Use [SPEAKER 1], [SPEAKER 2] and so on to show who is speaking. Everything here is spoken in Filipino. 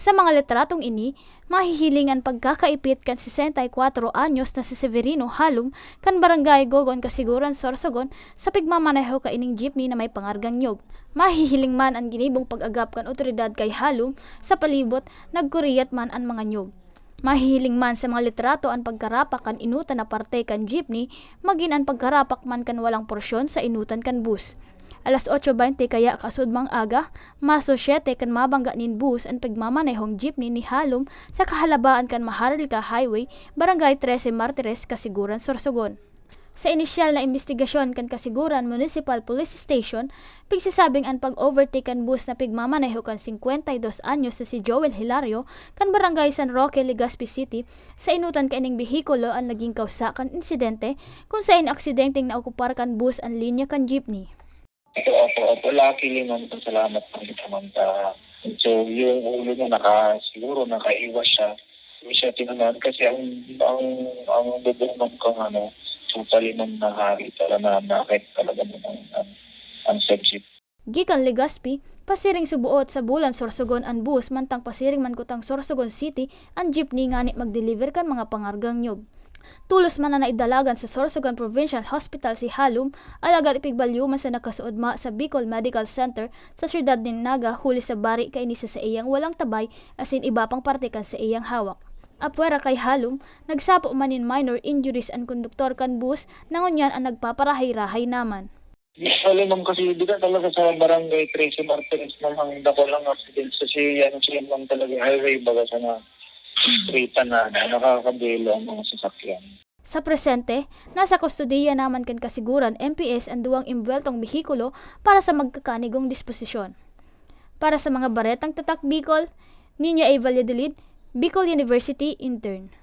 [SPEAKER 1] Sa mga litratong ini, mahihilingan pagkakaipit kan 64 anyos na si Severino Halum kan barangay Gogon Kasiguran Sorsogon sa pigmamaneho ka ining jeepney na may pangargang nyog. Mahihiling man ang ginibong pag-agap kan otoridad kay Halum sa palibot nagkuriyat man ang mga nyog. Mahihiling man sa mga litrato ang pagkarapak kan inutan na parte kan jeepney magin ang pagkarapak man kan walang porsyon sa inutan kan bus. Alas 8:20 kaya kasudmang aga, maso 7 kan mabangga nin bus ang pagmamanehong jeepney ni Halum sa kahalabaan kan Maharlika Highway, Barangay 13 Martires, Kasiguran, Sorsogon. Sa inisyal na investigasyon kan Kasiguran Municipal Police Station, pigsisabing ang pag-overtake kan bus na pigmamaneho kan 52 anyos na si Joel Hilario kan Barangay San Roque, Legazpi City sa inutan kaning bihikulo ang naging kausa kan insidente kung saan aksidenteng naokupar kan bus ang linya kan jeepney.
[SPEAKER 2] Opo. Luckily, ma'am, salamat po kita, ma'am. So, yung ulo niya siguro nakaiwas siya. Hindi siya tinamaan kasi ang bubong ng totally nang nahari talaga na nakit talaga ang subject.
[SPEAKER 1] Gikan Legazpi, pasiring subuot sa bulan Sorsogon ang bus mantang pasiring man kutang Sorsogon City ang jeepney ngani mag-deliver kan mga pangargang nyog. Tulos man na naidalagan sa Sorsogon Provincial Hospital si Halum, alagad ipigbalyo man sa nakasuodma sa Bicol Medical Center sa siyudad ni Naga huli sa bari kay inisa sa iyang walang tabay asin iba pang parte kan sa iyang hawak. Apwera kay Halum, nagsapo man in minor injuries ang konduktor kan bus nangunyan ang nagpaparahay-rahay naman.
[SPEAKER 2] Usually, ma'am, kasi di ka talaga sa barangay 13 Martires namang dako lang accident kasi siya lang talaga highway baga sa na street na nakakabilo ang mga sasakyan.
[SPEAKER 1] Sa presente, nasa kustudiya naman kan Kasiguran MPS ang duwang imbweltong bihikulo para sa magkakanigong disposisyon. Para sa mga baretang tatak Bicol, Nina A. Valladolid, Bicol University Intern.